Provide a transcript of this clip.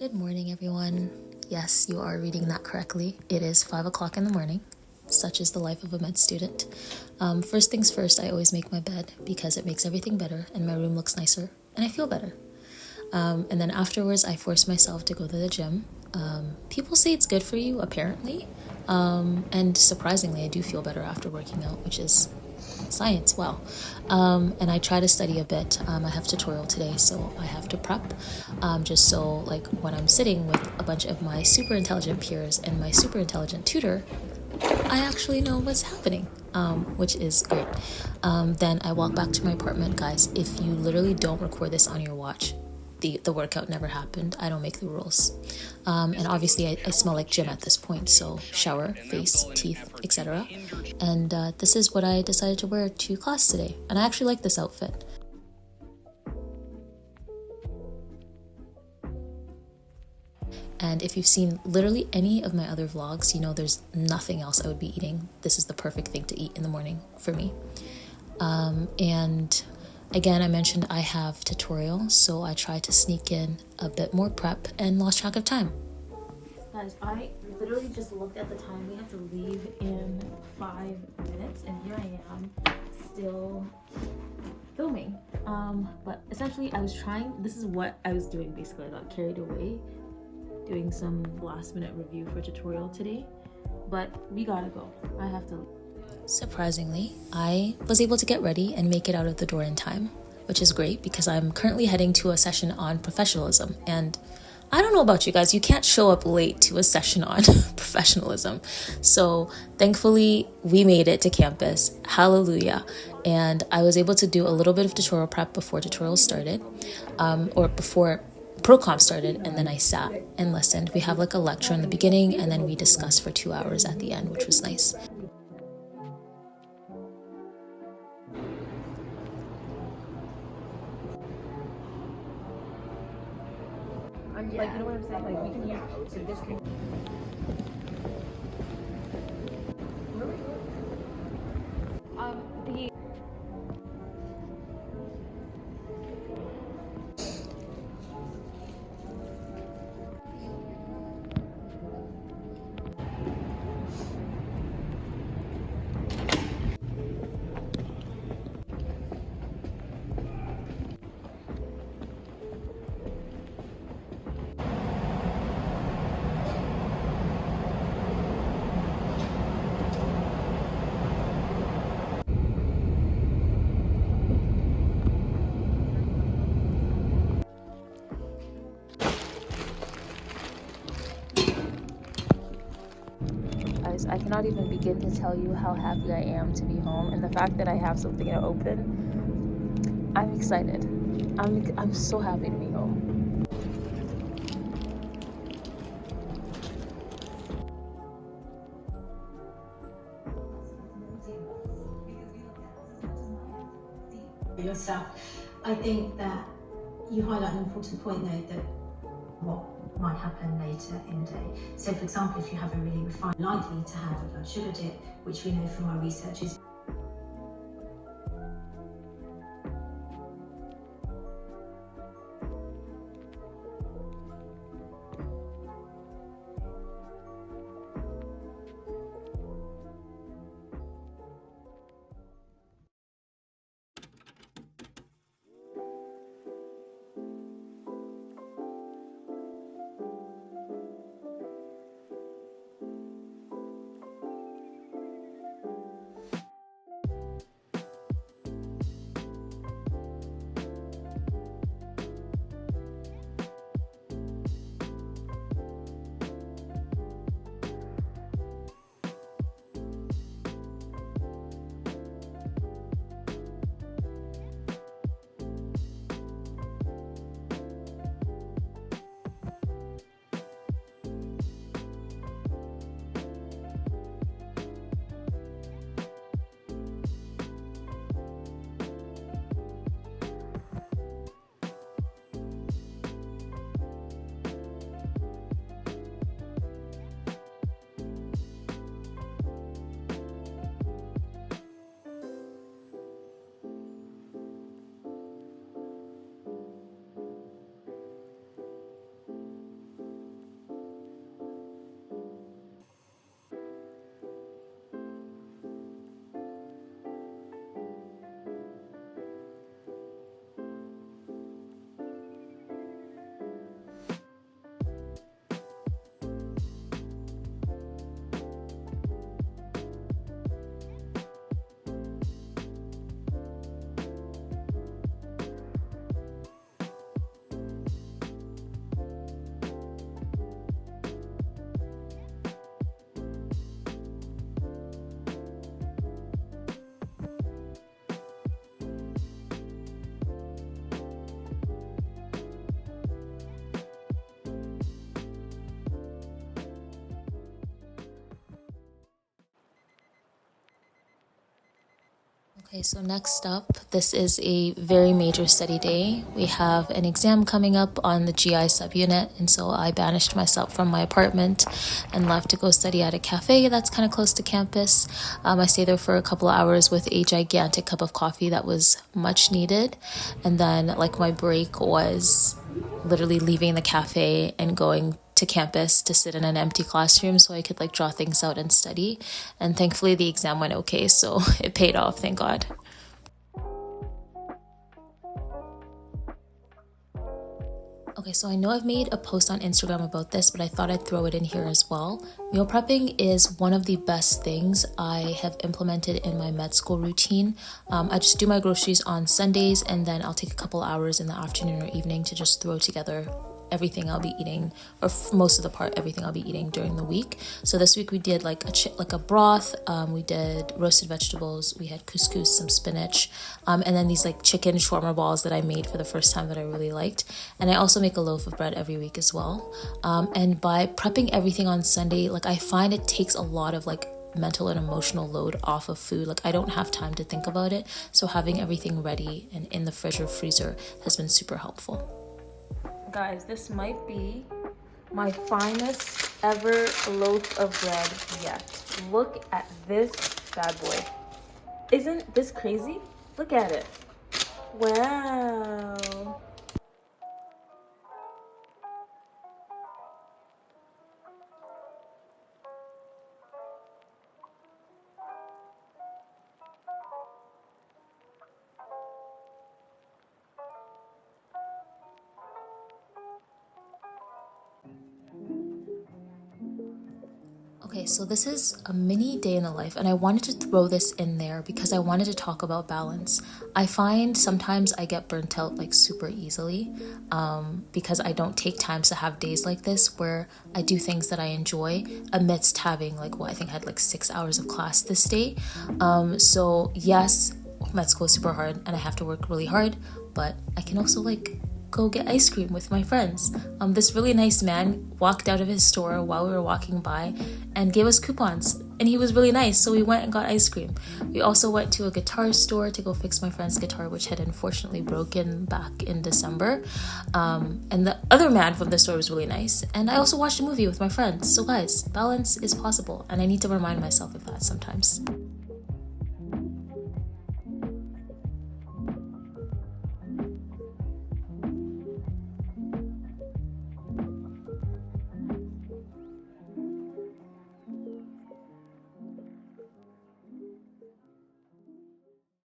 Good morning, everyone. Yes, you are reading that correctly. It is 5 o'clock in the morning. Such is the life of a med student. First things first, I always make my bed because it makes everything better and my room looks nicer and I feel better. And then afterwards, I force myself to go to the gym. People say it's good for you, apparently. And surprisingly, I do feel better after working out, which is science. Wow. And I try to study a bit. I have tutorial today, so I have to prep, just so like when I'm sitting with a bunch of my super intelligent peers and my super intelligent tutor, I actually know what's happening, which is great. Then I walk back to my apartment. Guys, if you literally don't record this on your watch, the workout never happened. I don't make the rules. And obviously I smell like gym at this point, so shower, face, teeth, etc. And this is what I decided to wear to class today. And I actually like this outfit. And if you've seen literally any of my other vlogs, you know there's nothing else I would be eating. This is the perfect thing to eat in the morning for me. And again, I mentioned I have tutorial, so I try to sneak in a bit more prep and lost track of time. Guys, I literally just looked at the time. We have to leave in 5 minutes, and here I am still filming. But essentially I was trying, this is what I was doing basically. I got carried away doing some last minute review for tutorial today, but we gotta go. I have to. Surprisingly, I was able to get ready and make it out of the door in time, which is great because I'm currently heading to a session on professionalism. And I don't know about you guys, you can't show up late to a session on professionalism. So thankfully we made it to campus, hallelujah. And I was able to do a little bit of tutorial prep before tutorial started, or before ProCom started, and then I sat and listened. We have like a lecture in the beginning and then we discussed for 2 hours at the end, which was nice. Like, you know what I'm saying? Like, we can use this thing. The I cannot even begin to tell you how happy I am to be home, and the fact that I have something to open, I'm excited. I'm so happy to be home. Your stuff. I think that you highlight an important point though, that what might happen later in the day. So for example, if you have a really refined, likely to have a blood sugar dip, which we know from our research is Okay, so next up, this is a very major study day. We have an exam coming up on the GI subunit, and so I banished myself from my apartment and left to go study at a cafe that's kind of close to campus. I stayed there for a couple of hours with a gigantic cup of coffee that was much needed, and then like my break was literally leaving the cafe and going to campus to sit in an empty classroom so I could like draw things out and study. And thankfully the exam went okay, so it paid off, thank God. Okay, so I know I've made a post on Instagram about this, but I thought I'd throw it in here as well. Meal prepping is one of the best things I have implemented in my med school routine. I just do my groceries on Sundays, and then I'll take a couple hours in the afternoon or evening to just throw together everything I'll be eating, or most of the part everything I'll be eating during the week. So this week we did like a broth, we did roasted vegetables, we had couscous, some spinach, and then these like chicken shawarma balls that I made for the first time that I really liked. And I also make a loaf of bread every week as well. And by prepping everything on Sunday, like I find it takes a lot of like mental and emotional load off of food. Like I don't have time to think about it, so having everything ready and in the fridge or freezer has been super helpful. Guys, this might be my finest ever loaf of bread yet. Look at this bad boy. Isn't this crazy? Look at it. Wow. Okay, so this is a mini day in the life, and I wanted to throw this in there because I wanted to talk about balance. I find sometimes I get burnt out like super easily because I don't take times to have days like this where I do things that I enjoy amidst having like, well, I think I had like 6 hours of class this day. So yes, med school is super hard and I have to work really hard, but I can also like go get ice cream with my friends. This really nice man walked out of his store while we were walking by and gave us coupons, and he was really nice, so we went and got ice cream. We also went to a guitar store to go fix my friend's guitar, which had unfortunately broken back in December, and the other man from the store was really nice. And I also watched a movie with my friends. So guys, balance is possible, and I need to remind myself of that sometimes.